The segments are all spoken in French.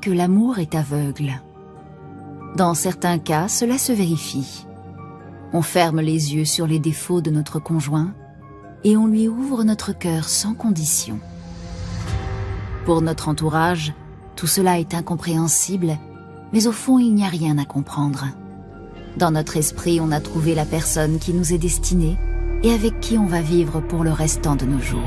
que l'amour est aveugle. Dans certains cas, cela se vérifie. On ferme les yeux sur les défauts de notre conjoint et on lui ouvre notre cœur sans condition. Pour notre entourage, tout cela est incompréhensible, mais au fond, il n'y a rien à comprendre. Dans notre esprit, on a trouvé la personne qui nous est destinée et avec qui on va vivre pour le restant de nos jours.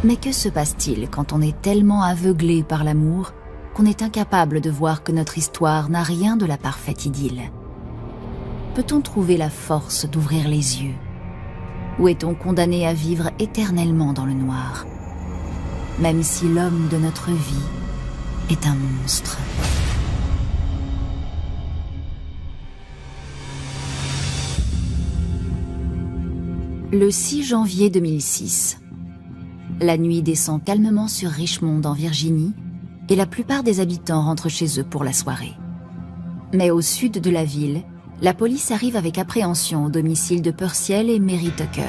Mais que se passe-t-il quand on est tellement aveuglé par l'amour qu'on est incapable de voir que notre histoire n'a rien de la parfaite idylle? Peut-on trouver la force d'ouvrir les yeux? Ou est-on condamné à vivre éternellement dans le noir, même si l'homme de notre vie est un monstre? Le 6 janvier 2006, la nuit descend calmement sur Richmond en Virginie et la plupart des habitants rentrent chez eux pour la soirée. Mais au sud de la ville, la police arrive avec appréhension au domicile de Purcell et Mary Tucker.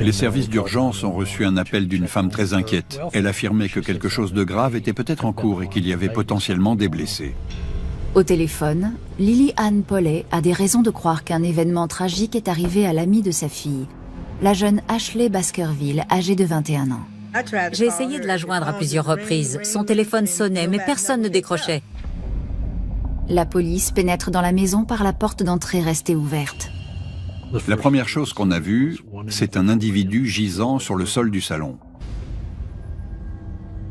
Les services d'urgence ont reçu un appel d'une femme très inquiète. Elle affirmait que quelque chose de grave était peut-être en cours et qu'il y avait potentiellement des blessés. Au téléphone, Lily Ann Pollet a des raisons de croire qu'un événement tragique est arrivé à l'amie de sa fille, la jeune Ashley Baskerville, âgée de 21 ans. J'ai essayé de la joindre à plusieurs reprises. Son téléphone sonnait, mais personne ne décrochait. La police pénètre dans la maison par la porte d'entrée restée ouverte. La première chose qu'on a vue, c'est un individu gisant sur le sol du salon.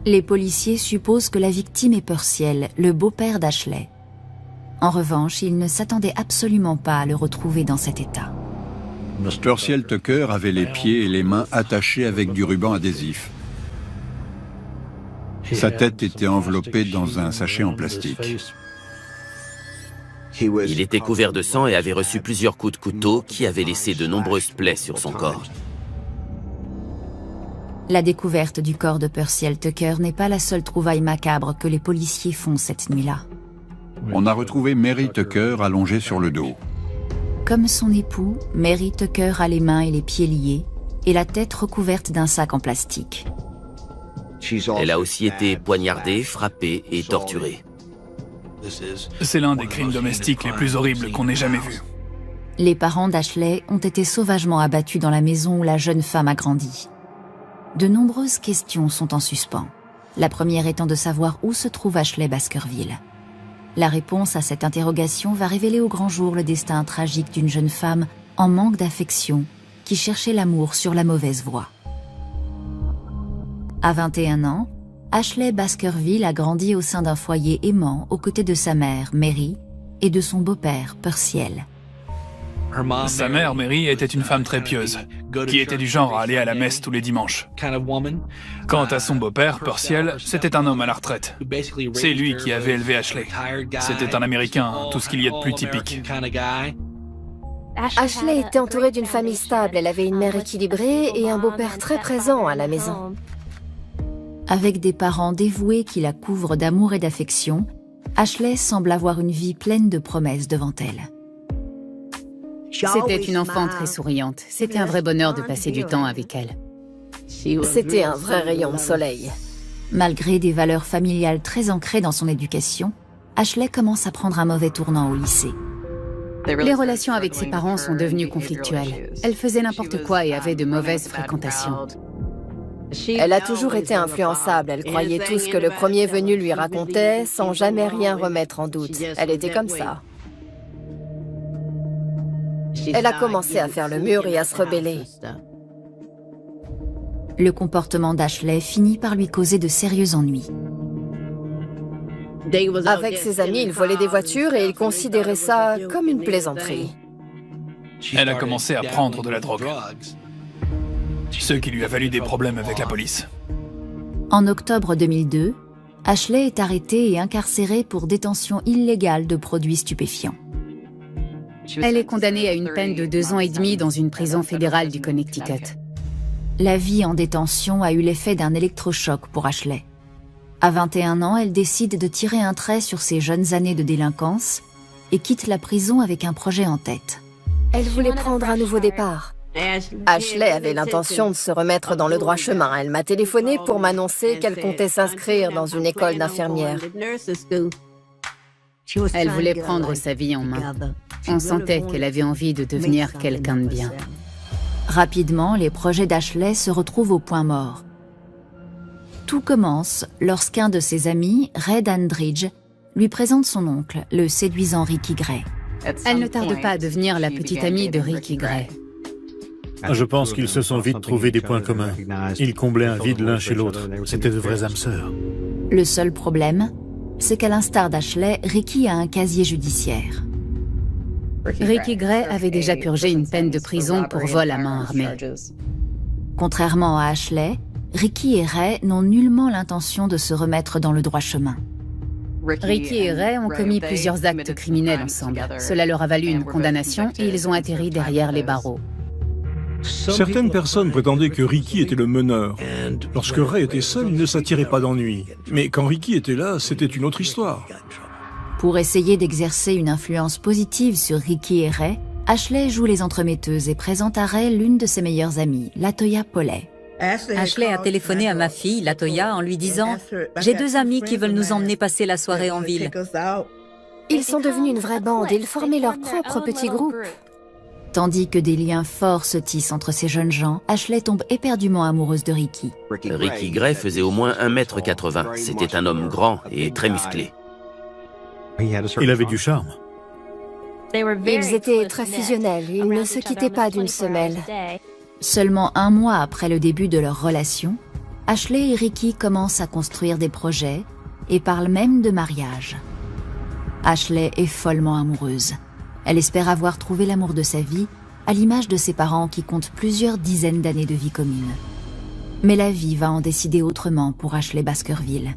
Les policiers supposent que la victime est Purcell, le beau-père d'Ashley. En revanche, ils ne s'attendaient absolument pas à le retrouver dans cet état. Purcell Tucker avait les pieds et les mains attachés avec du ruban adhésif. Sa tête était enveloppée dans un sachet en plastique. Il était couvert de sang et avait reçu plusieurs coups de couteau qui avaient laissé de nombreuses plaies sur son corps. La découverte du corps de Purcell Tucker n'est pas la seule trouvaille macabre que les policiers font cette nuit-là. On a retrouvé Mary Tucker allongée sur le dos. Comme son époux, Mary Tucker a les mains et les pieds liés et la tête recouverte d'un sac en plastique. Elle a aussi été poignardée, frappée et torturée. C'est l'un des crimes domestiques les plus horribles qu'on ait jamais vus. Les parents d'Ashley ont été sauvagement abattus dans la maison où la jeune femme a grandi. De nombreuses questions sont en suspens. La première étant de savoir où se trouve Ashley Baskerville. La réponse à cette interrogation va révéler au grand jour le destin tragique d'une jeune femme en manque d'affection qui cherchait l'amour sur la mauvaise voie. À 21 ans, Ashley Baskerville a grandi au sein d'un foyer aimant aux côtés de sa mère, Mary, et de son beau-père, Purcell. Sa mère, Mary, était une femme très pieuse, qui était du genre à aller à la messe tous les dimanches. Quant à son beau-père, Purcell, c'était un homme à la retraite. C'est lui qui avait élevé Ashley. C'était un Américain, tout ce qu'il y a de plus typique. Ashley était entourée d'une famille stable. Elle avait une mère équilibrée et un beau-père très présent à la maison. Avec des parents dévoués qui la couvrent d'amour et d'affection, Ashley semble avoir une vie pleine de promesses devant elle. C'était une enfant très souriante. C'était un vrai bonheur de passer du temps avec elle. C'était un vrai rayon de soleil. Malgré des valeurs familiales très ancrées dans son éducation, Ashley commence à prendre un mauvais tournant au lycée. Les relations avec ses parents sont devenues conflictuelles. Elle faisait n'importe quoi et avait de mauvaises fréquentations. Elle a toujours été influençable. Elle croyait tout ce que le premier venu lui racontait sans jamais rien remettre en doute. Elle était comme ça. Elle a commencé à faire le mur et à se rebeller. Le comportement d'Ashley finit par lui causer de sérieux ennuis. Avec ses amis, il volait des voitures et il considérait ça comme une plaisanterie. Elle a commencé à prendre de la drogue, ce qui lui a valu des problèmes avec la police. En octobre 2002, Ashley est arrêtée et incarcérée pour détention illégale de produits stupéfiants. Elle est condamnée à une peine de 2 ans et demi dans une prison fédérale du Connecticut. La vie en détention a eu l'effet d'un électrochoc pour Ashley. À 21 ans, elle décide de tirer un trait sur ses jeunes années de délinquance et quitte la prison avec un projet en tête. Elle voulait prendre un nouveau départ. Ashley avait l'intention de se remettre dans le droit chemin. Elle m'a téléphoné pour m'annoncer qu'elle comptait s'inscrire dans une école d'infirmière. Elle voulait prendre sa vie en main. On sentait qu'elle avait envie de devenir quelqu'un de bien. Rapidement, les projets d'Ashley se retrouvent au point mort. Tout commence lorsqu'un de ses amis, Ray Dandridge, lui présente son oncle, le séduisant Ricky Gray. Elle ne tarde pas à devenir la petite amie de Ricky Gray. Je pense qu'ils se sont vite trouvés des points communs. Ils comblaient un vide l'un chez l'autre. C'étaient de vraies âmes sœurs. Le seul problème, c'est qu'à l'instar d'Ashley, Ricky a un casier judiciaire. Ricky Gray avait déjà purgé une peine de prison pour vol à main armée. Contrairement à Ashley, Ricky et Ray n'ont nullement l'intention de se remettre dans le droit chemin. Ricky et Ray ont commis plusieurs actes criminels ensemble. Cela leur a valu une condamnation et ils ont atterri derrière les barreaux. Certaines personnes prétendaient que Ricky était le meneur. Lorsque Ray était seul, il ne s'attirait pas d'ennui. Mais quand Ricky était là, c'était une autre histoire. Pour essayer d'exercer une influence positive sur Ricky et Ray, Ashley joue les entremetteuses et présente à Ray l'une de ses meilleures amies, Latoya Poley. Ashley a téléphoné à ma fille, Latoya, en lui disant « J'ai 2 amis qui veulent nous emmener passer la soirée en ville. » Ils sont devenus une vraie bande et ils formaient leur propre petit groupe. Tandis que des liens forts se tissent entre ces jeunes gens, Ashley tombe éperdument amoureuse de Ricky. Ricky Gray faisait au moins 1,80 m. C'était un homme grand et très musclé. Il avait du charme. Ils étaient très fusionnels, ils ne se quittaient pas d'une semelle. Seulement 1 mois après le début de leur relation, Ashley et Ricky commencent à construire des projets et parlent même de mariage. Ashley est follement amoureuse. Elle espère avoir trouvé l'amour de sa vie, à l'image de ses parents qui comptent plusieurs dizaines d'années de vie commune. Mais la vie va en décider autrement pour Ashley Baskerville.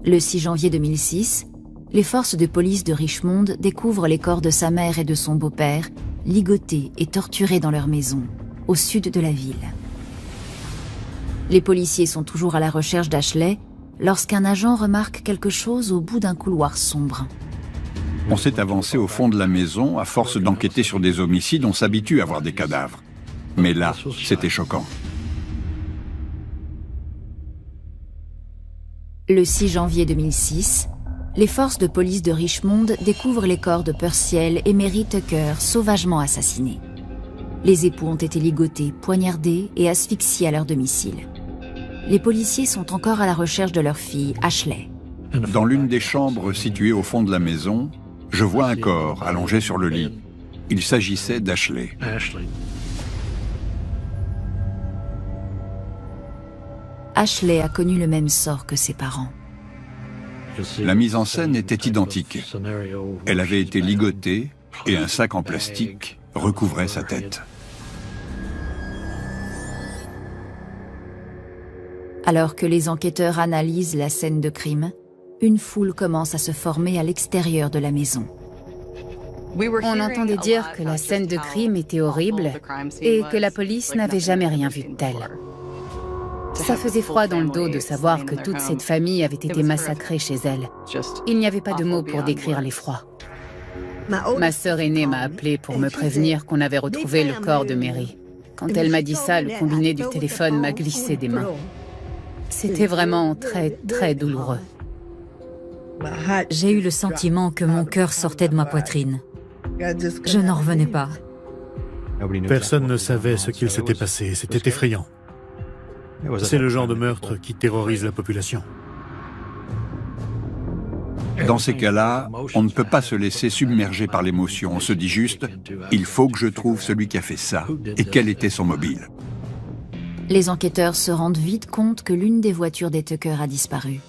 Le 6 janvier 2006, les forces de police de Richmond découvrent les corps de sa mère et de son beau-père, ligotés et torturés dans leur maison, au sud de la ville. Les policiers sont toujours à la recherche d'Ashley lorsqu'un agent remarque quelque chose au bout d'un couloir sombre. On s'est avancé au fond de la maison à force d'enquêter sur des homicides, on s'habitue à voir des cadavres. Mais là, c'était choquant. Le 6 janvier 2006, les forces de police de Richmond découvrent les corps de Purcell et Mary Tucker sauvagement assassinés. Les époux ont été ligotés, poignardés et asphyxiés à leur domicile. Les policiers sont encore à la recherche de leur fille, Ashley. Dans l'une des chambres situées au fond de la maison, je vois un corps allongé sur le lit. Il s'agissait d'Ashley. Ashley a connu le même sort que ses parents. La mise en scène était identique. Elle avait été ligotée et un sac en plastique recouvrait sa tête. Alors que les enquêteurs analysent la scène de crime, une foule commence à se former à l'extérieur de la maison. On entendait dire que la scène de crime était horrible et que la police n'avait jamais rien vu de tel. Ça faisait froid dans le dos de savoir que toute cette famille avait été massacrée chez elle. Il n'y avait pas de mots pour décrire l'effroi. Ma sœur aînée m'a appelé pour me prévenir qu'on avait retrouvé le corps de Mary. Quand elle m'a dit ça, le combiné du téléphone m'a glissé des mains. C'était vraiment très, très douloureux. J'ai eu le sentiment que mon cœur sortait de ma poitrine. Je n'en revenais pas. Personne ne savait ce qu'il s'était passé. C'était effrayant. C'est le genre de meurtre qui terrorise la population. Dans ces cas-là, on ne peut pas se laisser submerger par l'émotion. On se dit juste, il faut que je trouve celui qui a fait ça. Et quel était son mobile? Les enquêteurs se rendent vite compte que l'une des voitures des Tucker a disparu.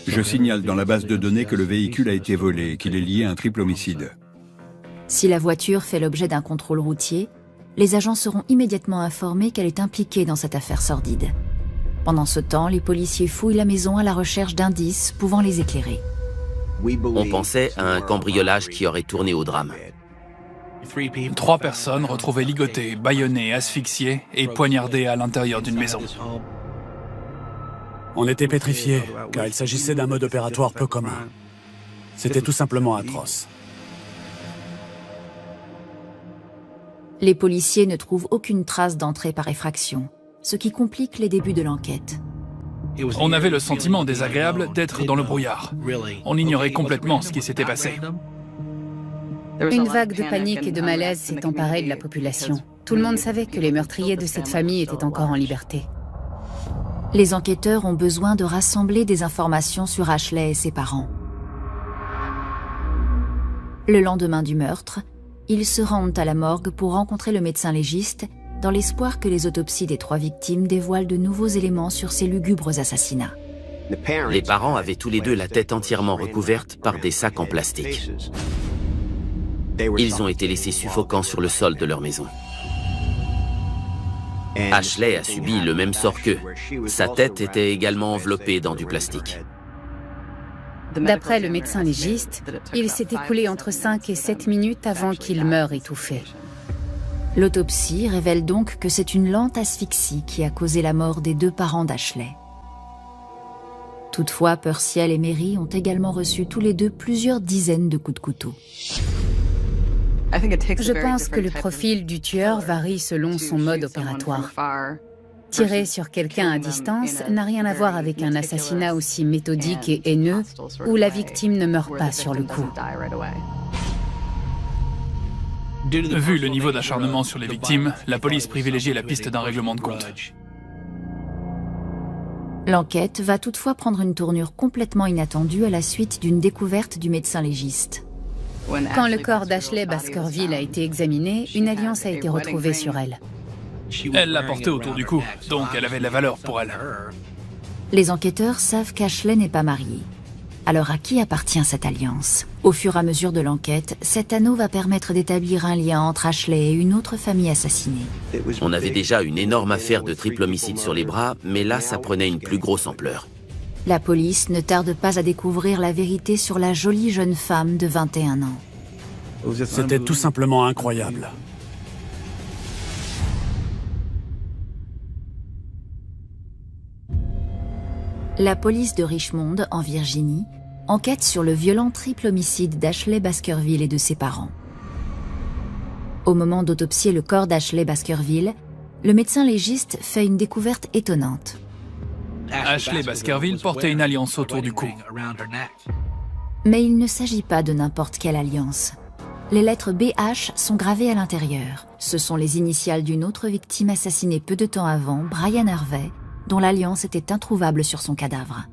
Je signale dans la base de données que le véhicule a été volé et qu'il est lié à un triple homicide. Si la voiture fait l'objet d'un contrôle routier, les agents seront immédiatement informés qu'elle est impliquée dans cette affaire sordide. Pendant ce temps, les policiers fouillent la maison à la recherche d'indices pouvant les éclairer. On pensait à un cambriolage qui aurait tourné au drame. 3 personnes retrouvées ligotées, bâillonnées, asphyxiées et poignardées à l'intérieur d'une maison. On était pétrifiés, car il s'agissait d'un mode opératoire peu commun. C'était tout simplement atroce. Les policiers ne trouvent aucune trace d'entrée par effraction, ce qui complique les débuts de l'enquête. On avait le sentiment désagréable d'être dans le brouillard. On ignorait complètement ce qui s'était passé. Une vague de panique et de malaise s'est emparée de la population. Tout le monde savait que les meurtriers de cette famille étaient encore en liberté. Les enquêteurs ont besoin de rassembler des informations sur Ashley et ses parents. Le lendemain du meurtre, ils se rendent à la morgue pour rencontrer le médecin légiste dans l'espoir que les autopsies des 3 victimes dévoilent de nouveaux éléments sur ces lugubres assassinats. Les parents avaient tous les deux la tête entièrement recouverte par des sacs en plastique. Ils ont été laissés suffocants sur le sol de leur maison. Ashley a subi le même sort qu'eux. Sa tête était également enveloppée dans du plastique. D'après le médecin légiste, il s'est écoulé entre 5 et 7 minutes avant qu'il meure étouffé. L'autopsie révèle donc que c'est une lente asphyxie qui a causé la mort des 2 parents d'Ashley. Toutefois, Purcell et Mary ont également reçu tous les deux plusieurs dizaines de coups de couteau. Je pense que le profil du tueur varie selon son mode opératoire. Tirer sur quelqu'un à distance n'a rien à voir avec un assassinat aussi méthodique et haineux où la victime ne meurt pas sur le coup. Vu le niveau d'acharnement sur les victimes, la police privilégiait la piste d'un règlement de compte. L'enquête va toutefois prendre une tournure complètement inattendue à la suite d'une découverte du médecin légiste. Quand le corps d'Ashley Baskerville a été examiné, une alliance a été retrouvée sur elle. Elle l'a portée autour du cou, donc elle avait de la valeur pour elle. Les enquêteurs savent qu'Ashley n'est pas mariée. Alors à qui appartient cette alliance? Au fur et à mesure de l'enquête, cet anneau va permettre d'établir un lien entre Ashley et une autre famille assassinée. On avait déjà une énorme affaire de triple homicide sur les bras, mais là, ça prenait une plus grosse ampleur. La police ne tarde pas à découvrir la vérité sur la jolie jeune femme de 21 ans. C'était tout simplement incroyable. La police de Richmond, en Virginie, enquête sur le violent triple homicide d'Ashley Baskerville et de ses parents. Au moment d'autopsier le corps d'Ashley Baskerville, le médecin légiste fait une découverte étonnante. Ashley Baskerville portait une alliance autour du cou. Mais il ne s'agit pas de n'importe quelle alliance. Les lettres BH sont gravées à l'intérieur. Ce sont les initiales d'une autre victime assassinée peu de temps avant, Brian Harvey, dont l'alliance était introuvable sur son cadavre.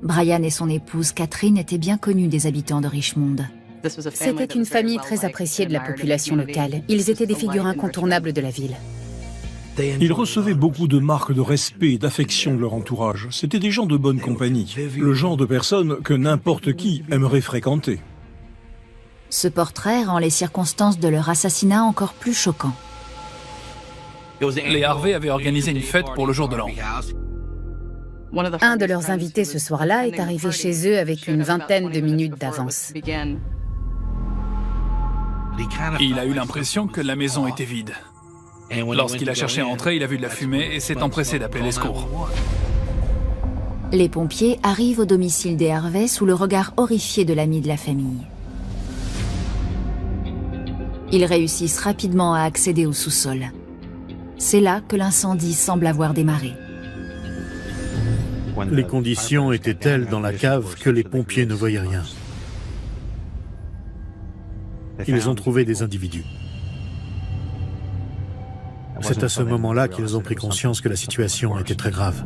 Brian et son épouse Catherine étaient bien connus des habitants de Richmond. C'était une famille très appréciée de la population locale. Ils étaient des figures incontournables de la ville. Ils recevaient beaucoup de marques de respect et d'affection de leur entourage. C'étaient des gens de bonne compagnie, le genre de personnes que n'importe qui aimerait fréquenter. Ce portrait rend les circonstances de leur assassinat encore plus choquants. Les Harvey avaient organisé une fête pour le jour de l'an. Un de leurs invités ce soir-là est arrivé chez eux avec une vingtaine de minutes d'avance. Il a eu l'impression que la maison était vide. Lorsqu'il a cherché à entrer, il a vu de la fumée et s'est empressé d'appeler les secours. Les pompiers arrivent au domicile des Harvey sous le regard horrifié de l'ami de la famille. Ils réussissent rapidement à accéder au sous-sol. C'est là que l'incendie semble avoir démarré. Les conditions étaient telles dans la cave que les pompiers ne voyaient rien. Ils ont trouvé des individus. C'est à ce moment-là qu'ils ont pris conscience que la situation était très grave.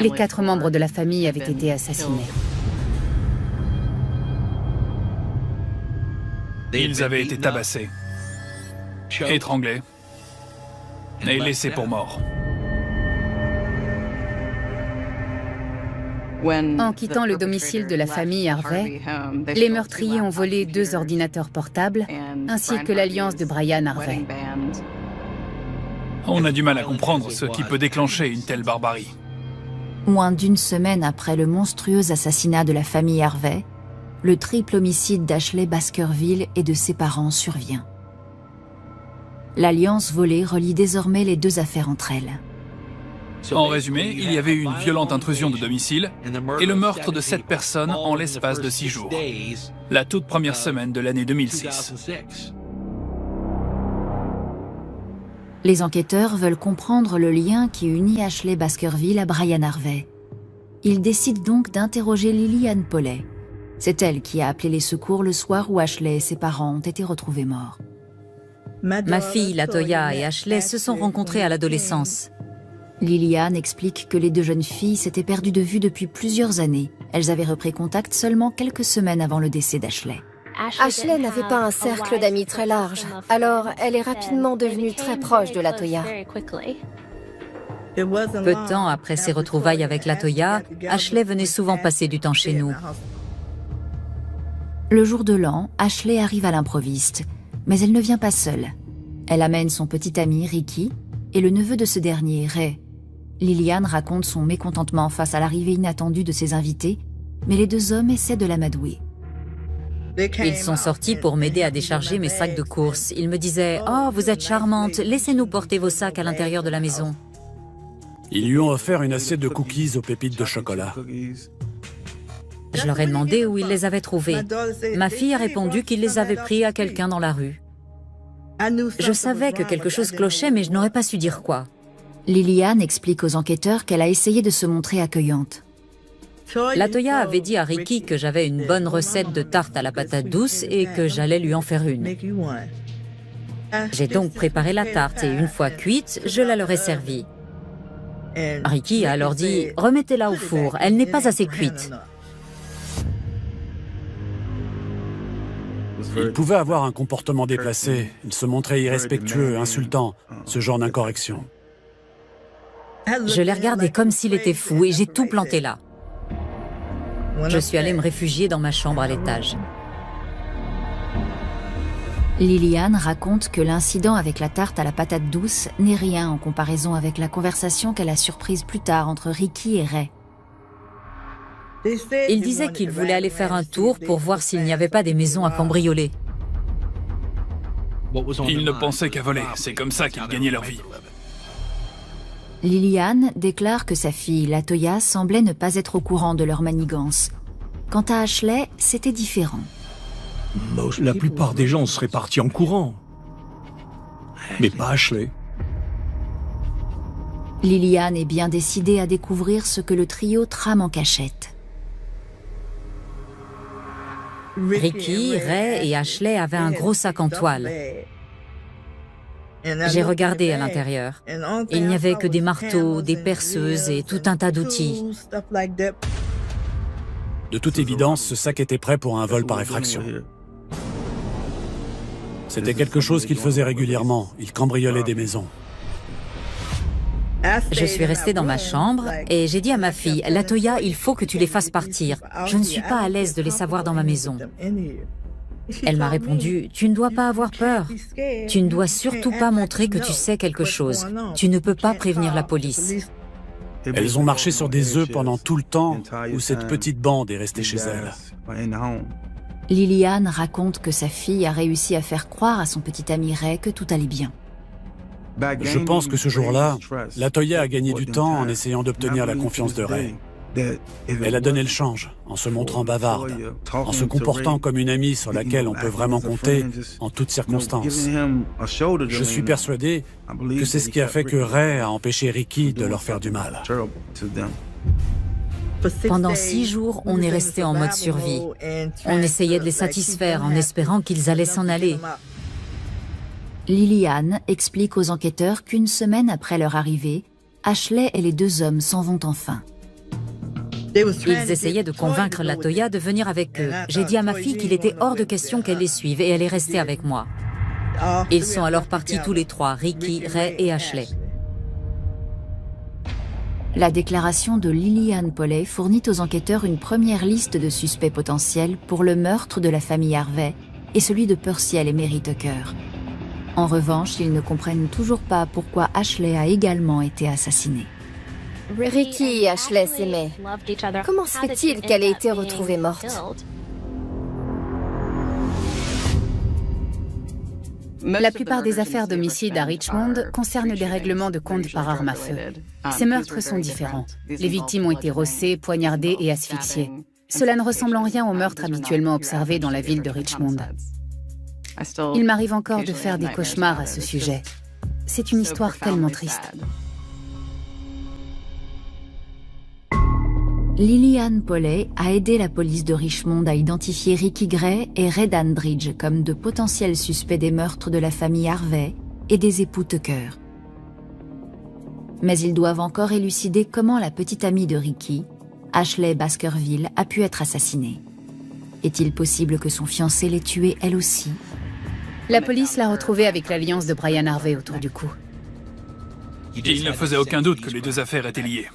Les 4 membres de la famille avaient été assassinés. Ils avaient été tabassés, étranglés et laissés pour morts. En quittant le domicile de la famille Harvey, les meurtriers ont volé 2 ordinateurs portables ainsi que l'alliance de Brian Harvey. On a du mal à comprendre ce qui peut déclencher une telle barbarie. Moins d'une semaine après le monstrueux assassinat de la famille Harvey, le triple homicide d'Ashley Baskerville et de ses parents survient. L'alliance volée relie désormais les 2 affaires entre elles. En résumé, il y avait eu une violente intrusion de domicile et le meurtre de 7 personnes en l'espace de 6 jours. La toute première semaine de l'année 2006. Les enquêteurs veulent comprendre le lien qui unit Ashley Baskerville à Brian Harvey. Ils décident donc d'interroger Lillian Polley. C'est elle qui a appelé les secours le soir où Ashley et ses parents ont été retrouvés morts. Ma fille, Latoya, et Ashley se sont rencontrées à l'adolescence. Lillian explique que les deux jeunes filles s'étaient perdues de vue depuis plusieurs années. Elles avaient repris contact seulement quelques semaines avant le décès d'Ashley. Ashley n'avait pas un cercle d'amis très large, alors elle est rapidement devenue très proche de Latoya. Peu de temps après ses retrouvailles avec Latoya, Ashley venait souvent passer du temps chez nous. Le jour de l'an, Ashley arrive à l'improviste, mais elle ne vient pas seule. Elle amène son petit ami Ricky et le neveu de ce dernier, Ray. Lillian raconte son mécontentement face à l'arrivée inattendue de ses invités, mais les deux hommes essaient de l'amadouer. Ils sont sortis pour m'aider à décharger mes sacs de courses. Ils me disaient « Oh, vous êtes charmante, laissez-nous porter vos sacs à l'intérieur de la maison. » Ils lui ont offert une assiette de cookies aux pépites de chocolat. Je leur ai demandé où ils les avaient trouvés. Ma fille a répondu qu'ils les avaient pris à quelqu'un dans la rue. Je savais que quelque chose clochait, mais je n'aurais pas su dire quoi. Lillian explique aux enquêteurs qu'elle a essayé de se montrer accueillante. Latoya avait dit à Ricky que j'avais une bonne recette de tarte à la patate douce et que j'allais lui en faire une. J'ai donc préparé la tarte et une fois cuite, je la leur ai servie. Ricky a alors dit « Remettez-la au four, elle n'est pas assez cuite. » Il pouvait avoir un comportement déplacé, il se montrait irrespectueux, insultant, ce genre d'incorrection. Je l'ai regardé comme s'il était fou et j'ai tout planté là. Je suis allée me réfugier dans ma chambre à l'étage. Lillian raconte que l'incident avec la tarte à la patate douce n'est rien en comparaison avec la conversation qu'elle a surprise plus tard entre Ricky et Ray. Il disait qu'il voulait aller faire un tour pour voir s'il n'y avait pas des maisons à cambrioler. Ils ne pensaient qu'à voler, c'est comme ça qu'ils gagnaient leur vie. Lillian déclare que sa fille, Latoya, semblait ne pas être au courant de leur manigance. Quant à Ashley, c'était différent. La plupart des gens seraient partis en courant. Mais pas Ashley. Lillian est bien décidée à découvrir ce que le trio trame en cachette. Ricky, Ray et Ashley avaient un gros sac en toile. J'ai regardé à l'intérieur. Il n'y avait que des marteaux, des perceuses et tout un tas d'outils. De toute évidence, ce sac était prêt pour un vol par effraction. C'était quelque chose qu'il faisait régulièrement. Il cambriolait des maisons. Je suis restée dans ma chambre et j'ai dit à ma fille, « Latoya, il faut que tu les fasses partir. Je ne suis pas à l'aise de les savoir dans ma maison. » Elle m'a répondu, « Tu ne dois pas avoir peur. Tu ne dois surtout pas montrer que tu sais quelque chose. Tu ne peux pas prévenir la police. » Elles ont marché sur des œufs pendant tout le temps où cette petite bande est restée chez elle. Lillian raconte que sa fille a réussi à faire croire à son petit ami Ray que tout allait bien. Je pense que ce jour-là, Latoya a gagné du temps en essayant d'obtenir la confiance de Ray. Elle a donné le change, en se montrant bavarde, en se comportant comme une amie sur laquelle on peut vraiment compter en toutes circonstances. Je suis persuadé que c'est ce qui a fait que Ray a empêché Ricky de leur faire du mal. Pendant 6 jours, on est resté en mode survie. On essayait de les satisfaire en espérant qu'ils allaient s'en aller. Lillian explique aux enquêteurs qu'une semaine après leur arrivée, Ashley et les deux hommes s'en vont enfin. Ils essayaient de convaincre Latoya de venir avec eux. J'ai dit à ma fille qu'il était hors de question qu'elle les suive et elle est restée avec moi. Ils sont alors partis tous les trois, Ricky, Ray et Ashley. La déclaration de Lillian Polley fournit aux enquêteurs une première liste de suspects potentiels pour le meurtre de la famille Harvey et celui de Purcell et Mary Tucker. En revanche, ils ne comprennent toujours pas pourquoi Ashley a également été assassinée. Ricky et Ashley s'aimaient. Comment se fait-il qu'elle ait été retrouvée morte? La plupart des affaires d'homicide à Richmond concernent des règlements de compte par arme à feu. Ces meurtres sont différents. Les victimes ont été rossées, poignardées et asphyxiées. Cela ne ressemble en rien aux meurtres habituellement observés dans la ville de Richmond. Il m'arrive encore de faire des cauchemars à ce sujet. c'est une histoire tellement triste. Lillian Poley a aidé la police de Richmond à identifier Ricky Gray et Ray Dandridge comme de potentiels suspects des meurtres de la famille Harvey et des époux Tucker. Mais ils doivent encore élucider comment la petite amie de Ricky, Ashley Baskerville, a pu être assassinée. Est-il possible que son fiancé l'ait tuée elle aussi? La police l'a retrouvée avec l'alliance de Brian Harvey autour du cou. Il ne faisait aucun doute que les deux affaires étaient liées.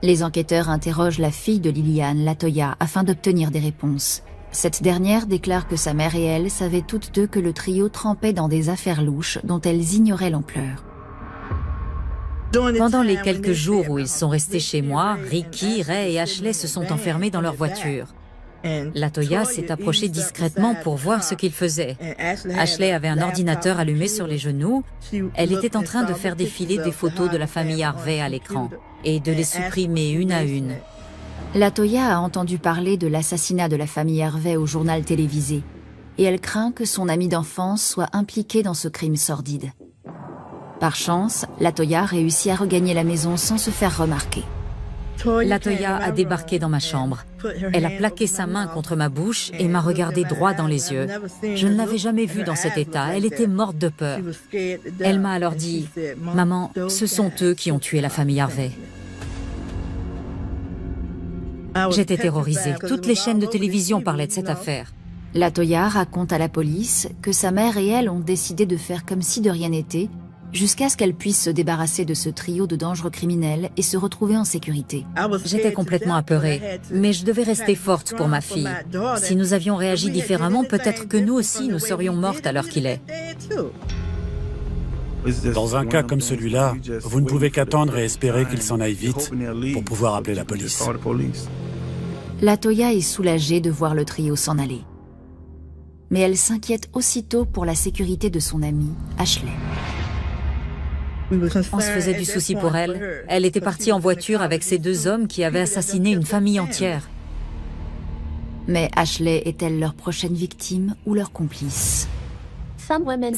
Les enquêteurs interrogent la fille de Lillian, Latoya, afin d'obtenir des réponses. Cette dernière déclare que sa mère et elle savaient toutes deux que le trio trempait dans des affaires louches dont elles ignoraient l'ampleur. Pendant les quelques jours où ils sont restés chez moi, Ricky, Ray et Ashley se sont enfermés dans leur voiture. Latoya s'est approchée discrètement pour voir ce qu'ils faisaient. Ashley avait un ordinateur allumé sur les genoux. Elle était en train de faire défiler des photos de la famille Harvey à l'écran et de les supprimer une à une. Latoya a entendu parler de l'assassinat de la famille Harvey au journal télévisé et elle craint que son amie d'enfance soit impliquée dans ce crime sordide. Par chance, Latoya réussit à regagner la maison sans se faire remarquer. Latoya a débarqué dans ma chambre. Elle a plaqué sa main contre ma bouche et m'a regardé droit dans les yeux. Je ne l'avais jamais vue dans cet état. Elle était morte de peur. Elle m'a alors dit « Maman, ce sont eux qui ont tué la famille Harvey ». J'étais terrorisée. Toutes les chaînes de télévision parlaient de cette affaire. Latoya raconte à la police que sa mère et elle ont décidé de faire comme si de rien n'était, jusqu'à ce qu'elle puisse se débarrasser de ce trio de dangereux criminels et se retrouver en sécurité. J'étais complètement apeurée, mais je devais rester forte pour ma fille. Si nous avions réagi différemment, peut-être que nous aussi, nous serions mortes à l'heure qu'il est. Dans un cas comme celui-là, vous ne pouvez qu'attendre et espérer qu'il s'en aille vite pour pouvoir appeler la police. Latoya est soulagée de voir le trio s'en aller. Mais elle s'inquiète aussitôt pour la sécurité de son amie, Ashley. On se faisait du souci pour elle. Elle était partie en voiture avec ces deux hommes qui avaient assassiné une famille entière. Mais Ashley est-elle leur prochaine victime ou leur complice?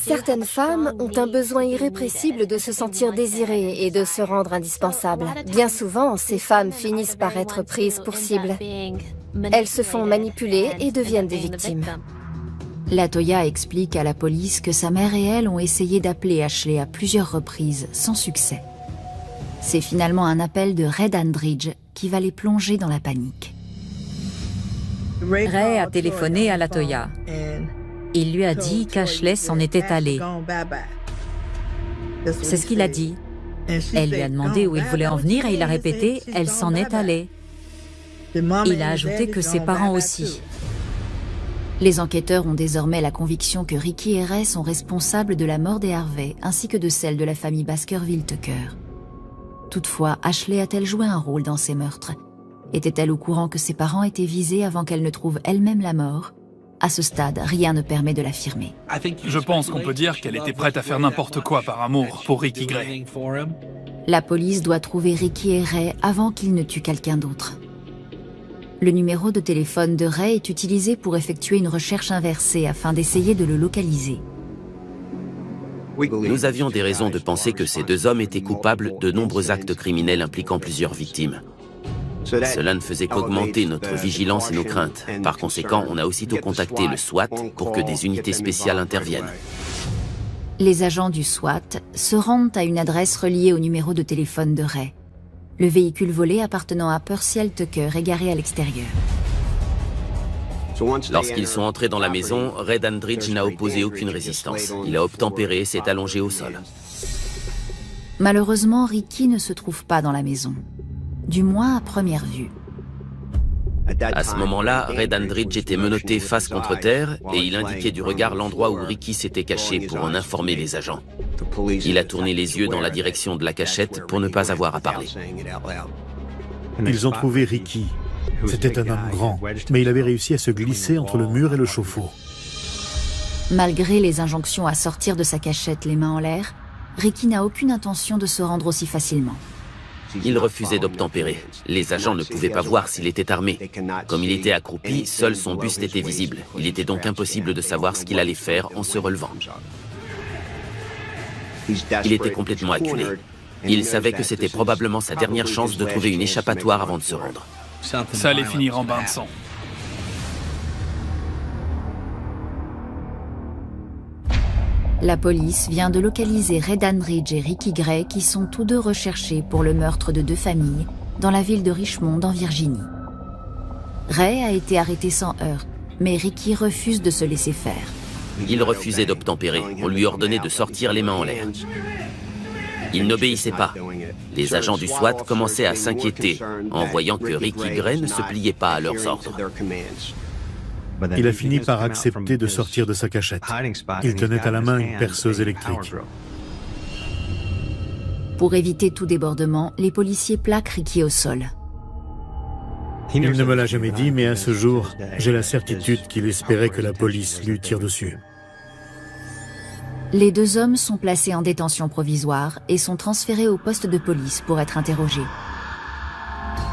Certaines femmes ont un besoin irrépressible de se sentir désirées et de se rendre indispensables. Bien souvent, ces femmes finissent par être prises pour cible. Elles se font manipuler et deviennent des victimes. Latoya explique à la police que sa mère et elle ont essayé d'appeler Ashley à plusieurs reprises, sans succès. C'est finalement un appel de Ray Dandridge qui va les plonger dans la panique. Ray a téléphoné à Latoya. Il lui a dit qu'Ashley s'en était allée. C'est ce qu'il a dit. Elle lui a demandé où il voulait en venir et il a répété « Elle s'en est allée ». Il a ajouté que ses parents aussi. Les enquêteurs ont désormais la conviction que Ricky et Ray sont responsables de la mort des Harvey ainsi que de celle de la famille Baskerville Tucker. Toutefois, Ashley a-t-elle joué un rôle dans ces meurtres? Était-elle au courant que ses parents étaient visés avant qu'elle ne trouve elle-même la mort? À ce stade, rien ne permet de l'affirmer. Je pense qu'on peut dire qu'elle était prête à faire n'importe quoi par amour pour Ricky Gray. La police doit trouver Ricky et Ray avant qu'ils ne tuent quelqu'un d'autre. Le numéro de téléphone de Ray est utilisé pour effectuer une recherche inversée afin d'essayer de le localiser. Nous avions des raisons de penser que ces deux hommes étaient coupables de nombreux actes criminels impliquant plusieurs victimes. Cela ne faisait qu'augmenter notre vigilance et nos craintes. Par conséquent, on a aussitôt contacté le SWAT pour que des unités spéciales interviennent. Les agents du SWAT se rendent à une adresse reliée au numéro de téléphone de Ray. Le véhicule volé appartenant à Purcell Tucker est garé à l'extérieur. Lorsqu'ils sont entrés dans la maison, Ray Dandridge n'a opposé aucune résistance. Il a obtempéré et s'est allongé au sol. Malheureusement, Ricky ne se trouve pas dans la maison. Du moins à première vue. À ce moment-là, Ray Dandridge était menotté face contre terre et il indiquait du regard l'endroit où Ricky s'était caché pour en informer les agents. Il a tourné les yeux dans la direction de la cachette pour ne pas avoir à parler. Ils ont trouvé Ricky. C'était un homme grand, mais il avait réussi à se glisser entre le mur et le chauffe-eau. Malgré les injonctions à sortir de sa cachette les mains en l'air, Ricky n'a aucune intention de se rendre aussi facilement. Il refusait d'obtempérer. Les agents ne pouvaient pas voir s'il était armé. Comme il était accroupi, seul son buste était visible. Il était donc impossible de savoir ce qu'il allait faire en se relevant. Il était complètement acculé. Il savait que c'était probablement sa dernière chance de trouver une échappatoire avant de se rendre. Ça allait finir en bain de sang. La police vient de localiser Ray Dandridge et Ricky Gray qui sont tous deux recherchés pour le meurtre de 2 familles dans la ville de Richmond en Virginie. Ray a été arrêté sans heurts, mais Ricky refuse de se laisser faire. Il refusait d'obtempérer. On lui ordonnait de sortir les mains en l'air. Il n'obéissait pas. Les agents du SWAT commençaient à s'inquiéter en voyant que Ricky Gray ne se pliait pas à leurs ordres. Il a fini par accepter de sortir de sa cachette. Il tenait à la main une perceuse électrique. Pour éviter tout débordement, les policiers plaquent Ricky au sol. Il ne me l'a jamais dit, mais à ce jour, j'ai la certitude qu'il espérait que la police lui tire dessus. Les 2 hommes sont placés en détention provisoire et sont transférés au poste de police pour être interrogés.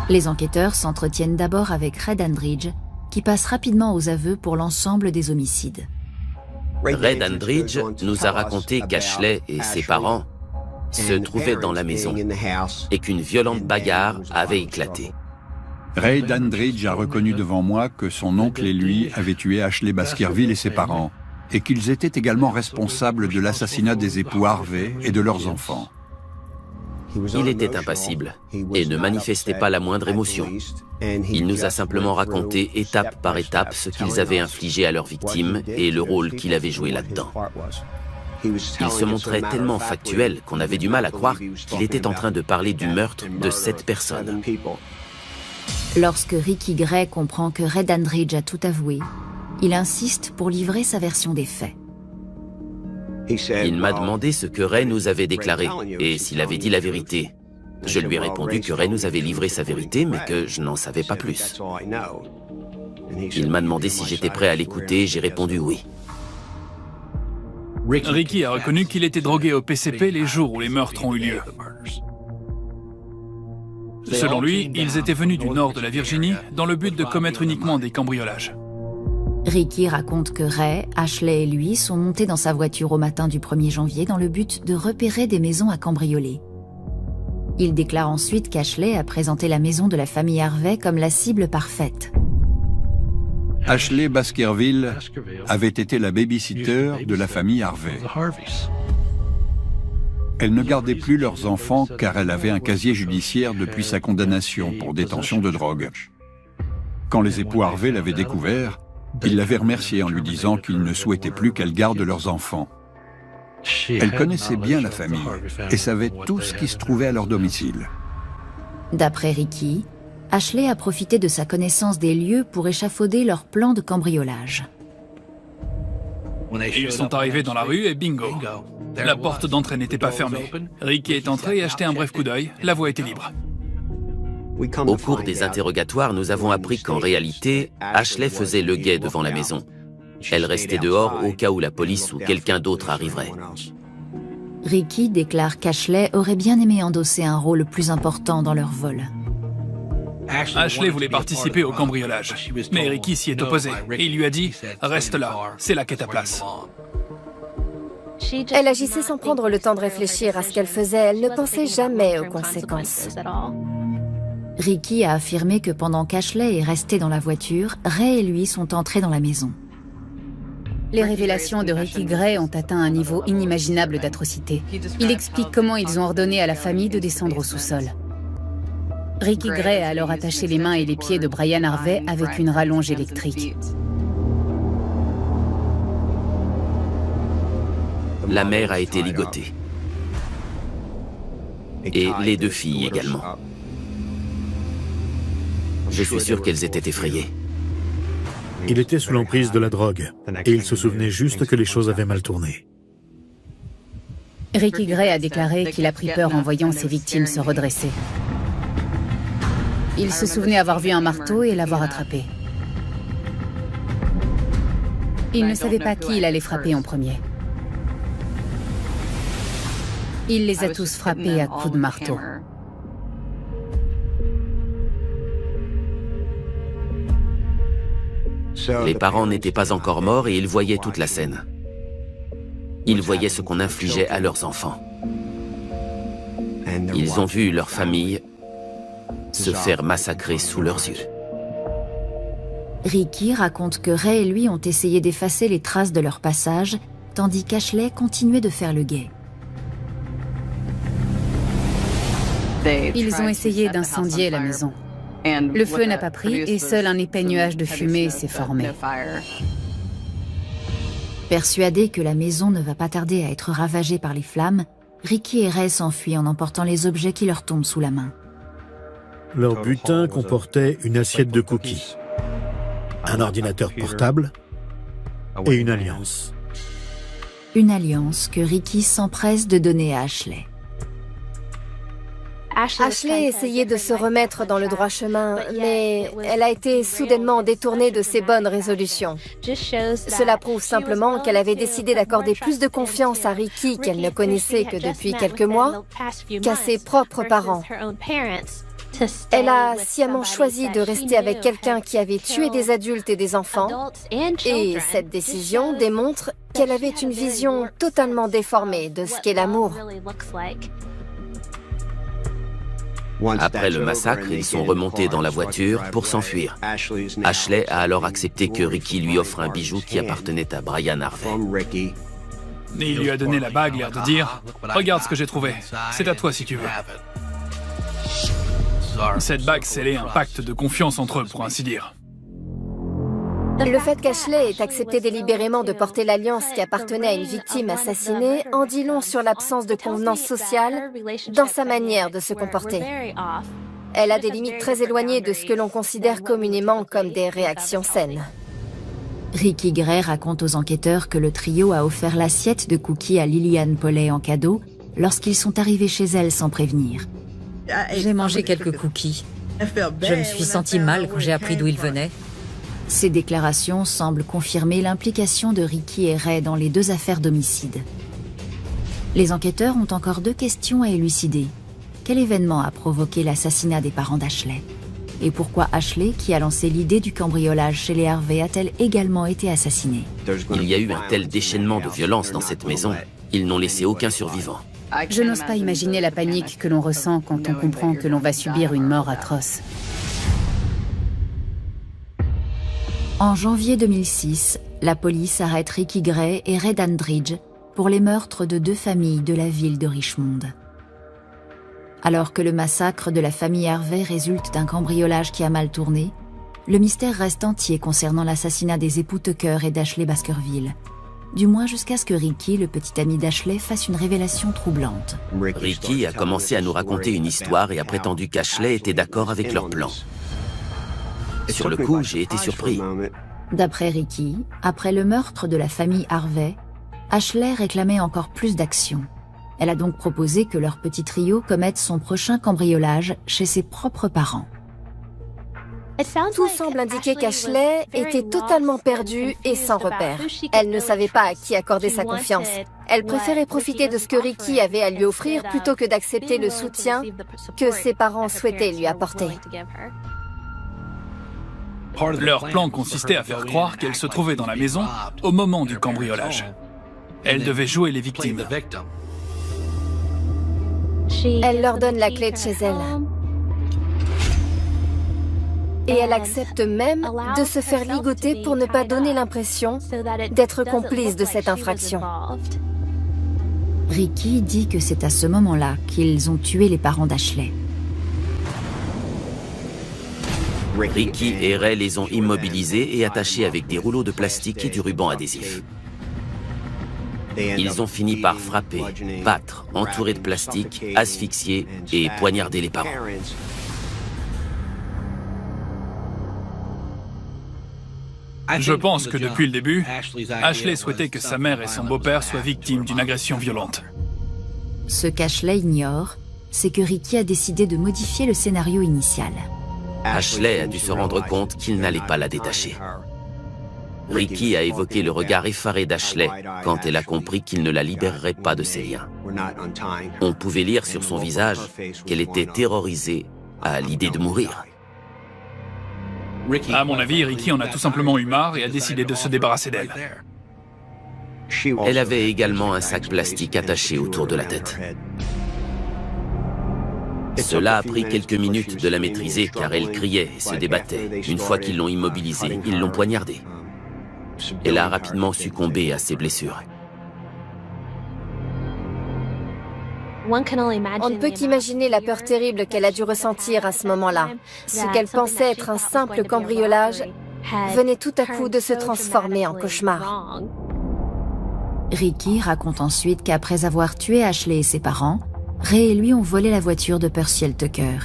Les enquêteurs s'entretiennent d'abord avec Ray Dandridge, qui passe rapidement aux aveux pour l'ensemble des homicides. Ray Dandridge nous a raconté qu'Ashley et ses parents se trouvaient dans la maison et qu'une violente bagarre avait éclaté. Ray Dandridge a reconnu devant moi que son oncle et lui avaient tué Ashley Baskerville et ses parents, et qu'ils étaient également responsables de l'assassinat des époux Harvey et de leurs enfants. Il était impassible et ne manifestait pas la moindre émotion. Il nous a simplement raconté étape par étape ce qu'ils avaient infligé à leurs victimes et le rôle qu'il avait joué là-dedans. Il se montrait tellement factuel qu'on avait du mal à croire qu'il était en train de parler du meurtre de 7 personnes. Lorsque Ricky Gray comprend que Ray Dandridge a tout avoué, il insiste pour livrer sa version des faits. Il m'a demandé ce que Ray nous avait déclaré et s'il avait dit la vérité. Je lui ai répondu que Ray nous avait livré sa vérité, mais que je n'en savais pas plus. Il m'a demandé si j'étais prêt à l'écouter et j'ai répondu oui. Ricky a reconnu qu'il était drogué au PCP les jours où les meurtres ont eu lieu. Selon lui, ils étaient venus du nord de la Virginie dans le but de commettre uniquement des cambriolages. Ricky raconte que Ray, Ashley et lui sont montés dans sa voiture au matin du 1er janvier dans le but de repérer des maisons à cambrioler. Il déclare ensuite qu'Ashley a présenté la maison de la famille Harvey comme la cible parfaite. Ashley Baskerville avait été la babysitter de la famille Harvey. Elle ne gardait plus leurs enfants car elle avait un casier judiciaire depuis sa condamnation pour détention de drogue. Quand les époux Harvey l'avaient découvert, ils l'avaient remerciée en lui disant qu'ils ne souhaitaient plus qu'elle garde leurs enfants. Elle connaissait bien la famille et savait tout ce qui se trouvait à leur domicile. D'après Ricky, Ashley a profité de sa connaissance des lieux pour échafauder leur plan de cambriolage. Ils sont arrivés dans la rue et bingo. La porte d'entrée n'était pas fermée. Ricky est entré et a jeté un bref coup d'œil. La voie était libre. Au cours des interrogatoires, nous avons appris qu'en réalité, Ashley faisait le guet devant la maison. Elle restait dehors au cas où la police ou quelqu'un d'autre arriverait. Ricky déclare qu'Ashley aurait bien aimé endosser un rôle plus important dans leur vol. Ashley voulait participer au cambriolage, mais Ricky s'y est opposé et il lui a dit « Reste là, c'est là qu'est ta place ». Elle agissait sans prendre le temps de réfléchir à ce qu'elle faisait. Elle ne pensait jamais aux conséquences. Ricky a affirmé que pendant qu'Ashley est restée dans la voiture, Ray et lui sont entrés dans la maison. Les révélations de Ricky Gray ont atteint un niveau inimaginable d'atrocité. Il explique comment ils ont ordonné à la famille de descendre au sous-sol. Ricky Gray a alors attaché les mains et les pieds de Brian Harvey avec une rallonge électrique. La mère a été ligotée. Et les 2 filles également. Je suis sûr qu'elles étaient effrayées. Il était sous l'emprise de la drogue et il se souvenait juste que les choses avaient mal tourné. Ricky Gray a déclaré qu'il a pris peur en voyant ses victimes se redresser. Il se souvenait avoir vu un marteau et l'avoir attrapé. Il ne savait pas qui il allait frapper en premier. Il les a tous frappés à coups de marteau. Les parents n'étaient pas encore morts et ils voyaient toute la scène. Ils voyaient ce qu'on infligeait à leurs enfants. Ils ont vu leur famille se faire massacrer sous leurs yeux. Ricky raconte que Ray et lui ont essayé d'effacer les traces de leur passage, tandis qu'Ashley continuait de faire le guet. Ils ont essayé d'incendier la maison. Le feu n'a pas pris et seul un épais nuage de fumée s'est formé. Persuadés que la maison ne va pas tarder à être ravagée par les flammes, Ricky et Ray s'enfuient en emportant les objets qui leur tombent sous la main. Leur butin comportait une assiette de cookies, un ordinateur portable et une alliance. Une alliance que Ricky s'empresse de donner à Ashley. Ashley essayait de se remettre dans le droit chemin, mais elle a été soudainement détournée de ses bonnes résolutions. Cela prouve simplement qu'elle avait décidé d'accorder plus de confiance à Ricky qu'elle ne connaissait que depuis quelques mois, qu'à ses propres parents. Elle a sciemment choisi de rester avec quelqu'un qui avait tué des adultes et des enfants, et cette décision démontre qu'elle avait une vision totalement déformée de ce qu'est l'amour. Après le massacre, ils sont remontés dans la voiture pour s'enfuir. Ashley a alors accepté que Ricky lui offre un bijou qui appartenait à Brian Harvey. Et il lui a donné la bague, l'air de dire « Regarde ce que j'ai trouvé, c'est à toi si tu veux ». Cette bague scellait un pacte de confiance entre eux, pour ainsi dire. Le fait qu'Ashley ait accepté délibérément de porter l'alliance qui appartenait à une victime assassinée en dit long sur l'absence de convenance sociale dans sa manière de se comporter. Elle a des limites très éloignées de ce que l'on considère communément comme des réactions saines. Ricky Gray raconte aux enquêteurs que le trio a offert l'assiette de cookies à Lillian Poley en cadeau lorsqu'ils sont arrivés chez elle sans prévenir. J'ai mangé quelques cookies. Je me suis senti mal quand j'ai appris d'où ils venaient. Ces déclarations semblent confirmer l'implication de Ricky et Ray dans les deux affaires d'homicide. Les enquêteurs ont encore deux questions à élucider. Quel événement a provoqué l'assassinat des parents d'Ashley? Et pourquoi Ashley, qui a lancé l'idée du cambriolage chez les Harvey, a-t-elle également été assassinée? Il y a eu un tel déchaînement de violence dans cette maison, ils n'ont laissé aucun survivant. Je n'ose pas imaginer la panique que l'on ressent quand on comprend que l'on va subir une mort atroce. En janvier 2006, la police arrête Ricky Gray et Ray Dandridge pour les meurtres de deux familles de la ville de Richmond. Alors que le massacre de la famille Harvey résulte d'un cambriolage qui a mal tourné, le mystère reste entier concernant l'assassinat des époux Tucker et d'Ashley Baskerville. Du moins jusqu'à ce que Ricky, le petit ami d'Ashley, fasse une révélation troublante. Ricky a commencé à nous raconter une histoire et a prétendu qu'Ashley était d'accord avec leur plan. Sur le coup, j'ai été surpris. D'après Ricky, après le meurtre de la famille Harvey, Ashley réclamait encore plus d'action. Elle a donc proposé que leur petit trio commette son prochain cambriolage chez ses propres parents. Tout semble indiquer qu'Ashley était totalement perdue et sans repère. Elle ne savait pas à qui accorder sa confiance. Elle préférait profiter de ce que Ricky avait à lui offrir plutôt que d'accepter le soutien que ses parents souhaitaient lui apporter. Leur plan consistait à faire croire qu'elle se trouvait dans la maison au moment du cambriolage. Elle devait jouer les victimes. Elle leur donne la clé de chez elle. Et elle accepte même de se faire ligoter pour ne pas donner l'impression d'être complice de cette infraction. Ricky dit que c'est à ce moment-là qu'ils ont tué les parents d'Ashley. Ricky et Ray les ont immobilisés et attachés avec des rouleaux de plastique et du ruban adhésif. Ils ont fini par frapper, battre, entourer de plastique, asphyxier et poignarder les parents. Je pense que depuis le début, Ashley souhaitait que sa mère et son beau-père soient victimes d'une agression violente. Ce qu'Ashley ignore, c'est que Ricky a décidé de modifier le scénario initial. Ashley a dû se rendre compte qu'il n'allait pas la détacher. Ricky a évoqué le regard effaré d'Ashley quand elle a compris qu'il ne la libérerait pas de ses liens. On pouvait lire sur son visage qu'elle était terrorisée à l'idée de mourir. À mon avis, Ricky en a tout simplement eu marre et a décidé de se débarrasser d'elle. Elle avait également un sac plastique attaché autour de la tête. Cela a pris quelques minutes de la maîtriser car elle criait et se débattait. Une fois qu'ils l'ont immobilisée, ils l'ont poignardée. Elle a rapidement succombé à ses blessures. On ne peut qu'imaginer la peur terrible qu'elle a dû ressentir à ce moment-là. Ce qu'elle pensait être un simple cambriolage venait tout à coup de se transformer en cauchemar. Ricky raconte ensuite qu'après avoir tué Ashley et ses parents, Ray et lui ont volé la voiture de Purcell Tucker.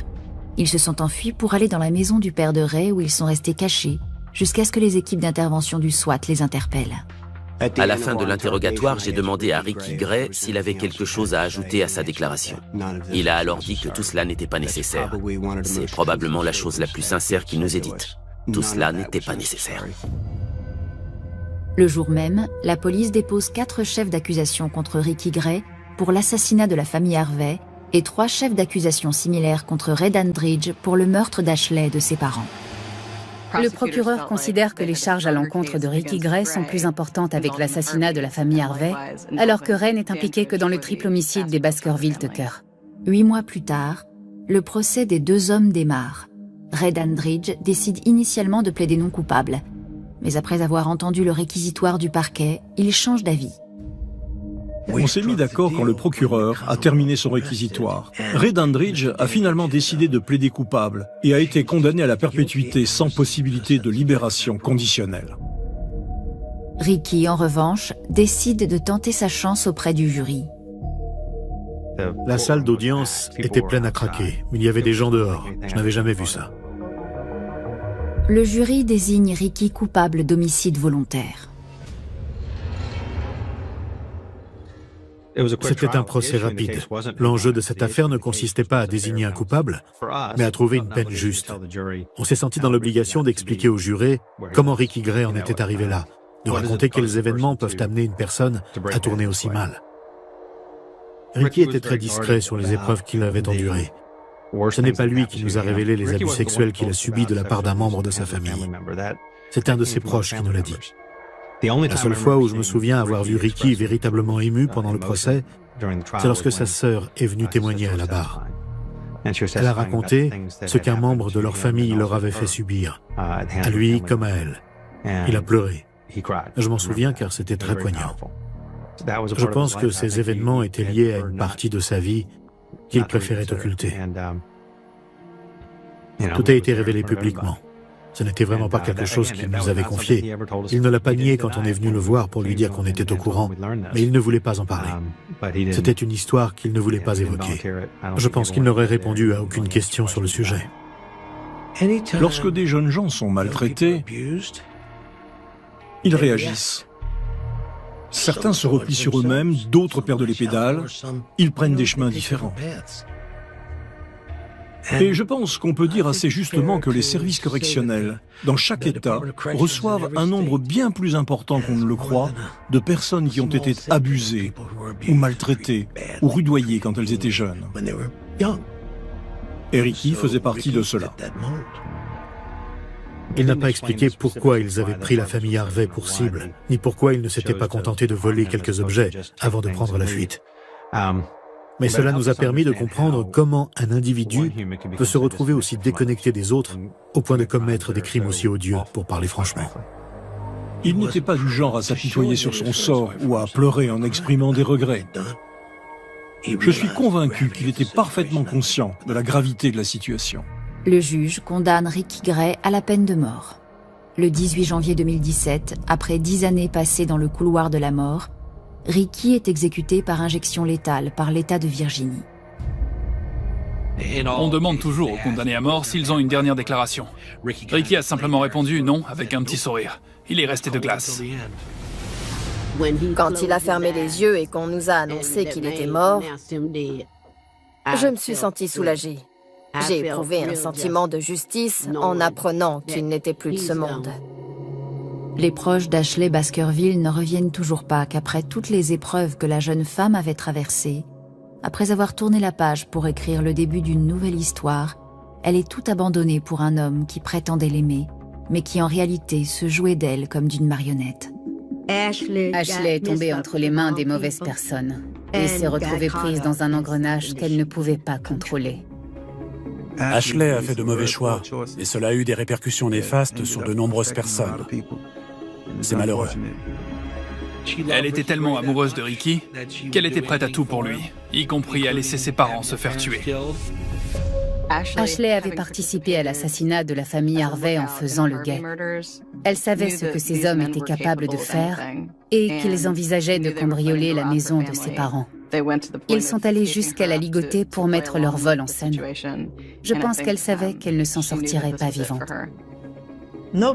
Ils se sont enfuis pour aller dans la maison du père de Ray où ils sont restés cachés jusqu'à ce que les équipes d'intervention du SWAT les interpellent. À la fin de l'interrogatoire, j'ai demandé à Ricky Gray s'il avait quelque chose à ajouter à sa déclaration. Il a alors dit que tout cela n'était pas nécessaire. C'est probablement la chose la plus sincère qu'il nous ait dite. Tout cela n'était pas nécessaire. Le jour même, la police dépose 4 chefs d'accusation contre Ricky Gray pour l'assassinat de la famille Harvey et 3 chefs d'accusation similaires contre Ray Dandridge pour le meurtre d'Ashley et de ses parents. Le procureur considère que les charges à l'encontre de Ricky Gray sont plus importantes avec l'assassinat de la famille Harvey, alors que Ray n'est impliqué que dans le triple homicide des Baskerville Tucker. 8 mois plus tard, le procès des 2 hommes démarre. Ray Dandridge décide initialement de plaider non coupable, mais après avoir entendu le réquisitoire du parquet, il change d'avis. On s'est mis d'accord quand le procureur a terminé son réquisitoire. Ray Dandridge a finalement décidé de plaider coupable et a été condamné à la perpétuité sans possibilité de libération conditionnelle. Ricky, en revanche, décide de tenter sa chance auprès du jury. La salle d'audience était pleine à craquer, mais il y avait des gens dehors. Je n'avais jamais vu ça. Le jury désigne Ricky coupable d'homicide volontaire. C'était un procès rapide. L'enjeu de cette affaire ne consistait pas à désigner un coupable, mais à trouver une peine juste. On s'est senti dans l'obligation d'expliquer aux jurés comment Ricky Gray en était arrivé là, de raconter quels événements peuvent amener une personne à tourner aussi mal. Ricky était très discret sur les épreuves qu'il avait endurées. Ce n'est pas lui qui nous a révélé les abus sexuels qu'il a subis de la part d'un membre de sa famille. C'est un de ses proches qui nous l'a dit. La seule fois où je me souviens avoir vu Ricky véritablement ému pendant le procès, c'est lorsque sa sœur est venue témoigner à la barre. Elle a raconté ce qu'un membre de leur famille leur avait fait subir, à lui comme à elle. Il a pleuré. Je m'en souviens car c'était très poignant. Je pense que ces événements étaient liés à une partie de sa vie qu'il préférait occulter. Tout a été révélé publiquement. Ce n'était vraiment pas quelque chose qu'il nous avait confié. Il ne l'a pas nié quand on est venu le voir pour lui dire qu'on était au courant, mais il ne voulait pas en parler. C'était une histoire qu'il ne voulait pas évoquer. Je pense qu'il n'aurait répondu à aucune question sur le sujet. Lorsque des jeunes gens sont maltraités, ils réagissent. Certains se replient sur eux-mêmes, d'autres perdent les pédales, ils prennent des chemins différents. Et je pense qu'on peut dire assez justement que les services correctionnels, dans chaque État, reçoivent un nombre bien plus important qu'on ne le croit de personnes qui ont été abusées, ou maltraitées, ou rudoyées quand elles étaient jeunes. Et Ricky faisait partie de cela. Il n'a pas expliqué pourquoi ils avaient pris la famille Harvey pour cible, ni pourquoi ils ne s'étaient pas contentés de voler quelques objets avant de prendre la fuite. Mais cela nous a permis de comprendre comment un individu peut se retrouver aussi déconnecté des autres au point de commettre des crimes aussi odieux, pour parler franchement. Il n'était pas du genre à s'apitoyer sur son sort ou à pleurer en exprimant des regrets. Je suis convaincu qu'il était parfaitement conscient de la gravité de la situation. Le juge condamne Ricky Gray à la peine de mort. Le 18 janvier 2017, après 10 années passées dans le couloir de la mort, Ricky est exécuté par injection létale par l'État de Virginie. On demande toujours aux condamnés à mort s'ils ont une dernière déclaration. Ricky a simplement répondu non avec un petit sourire. Il est resté de glace. Quand il a fermé les yeux et qu'on nous a annoncé qu'il était mort, je me suis sentie soulagée. J'ai éprouvé un sentiment de justice en apprenant qu'il n'était plus de ce monde. Les proches d'Ashley Baskerville ne reviennent toujours pas qu'après toutes les épreuves que la jeune femme avait traversées, après avoir tourné la page pour écrire le début d'une nouvelle histoire, elle est tout abandonnée pour un homme qui prétendait l'aimer, mais qui en réalité se jouait d'elle comme d'une marionnette. Ashley est tombée entre les mains des mauvaises personnes et s'est retrouvée prise dans un engrenage qu'elle ne pouvait pas contrôler. Ashley a fait de mauvais choix et cela a eu des répercussions néfastes sur de nombreuses personnes. C'est malheureux. Elle était tellement amoureuse de Ricky qu'elle était prête à tout pour lui, y compris à laisser ses parents se faire tuer. Ashley avait participé à l'assassinat de la famille Harvey en faisant le guet. Elle savait ce que ces hommes étaient capables de faire et qu'ils envisageaient de cambrioler la maison de ses parents. Ils sont allés jusqu'à la ligoter pour mettre leur vol en scène. Je pense qu'elle savait qu'elle ne s'en sortirait pas vivante.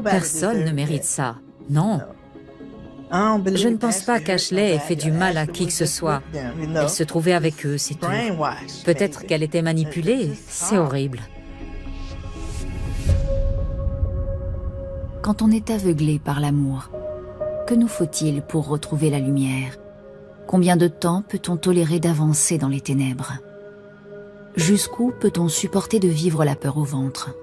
Personne ne mérite ça, non. Je ne pense pas qu'Ashley ait fait du mal à qui que ce soit. Elle se trouvait avec eux, c'est tout. Peut-être qu'elle était manipulée, c'est horrible. Quand on est aveuglé par l'amour, que nous faut-il pour retrouver la lumière? Combien de temps peut-on tolérer d'avancer dans les ténèbres? Jusqu'où peut-on supporter de vivre la peur au ventre?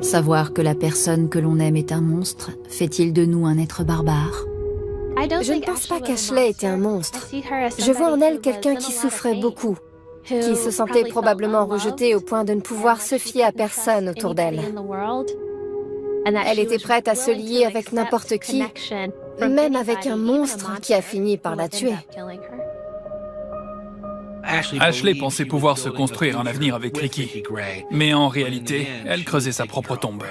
Savoir que la personne que l'on aime est un monstre, fait-il de nous un être barbare? Je ne pense pas qu'Ashley était un monstre. Je vois en elle quelqu'un qui souffrait beaucoup, qui se sentait probablement rejetée au point de ne pouvoir se fier à personne autour d'elle. Elle était prête à se lier avec n'importe qui, même avec un monstre qui a fini par la tuer. Ashley pensait pouvoir se construire un avenir avec Ricky, mais en réalité, elle creusait sa propre tombe.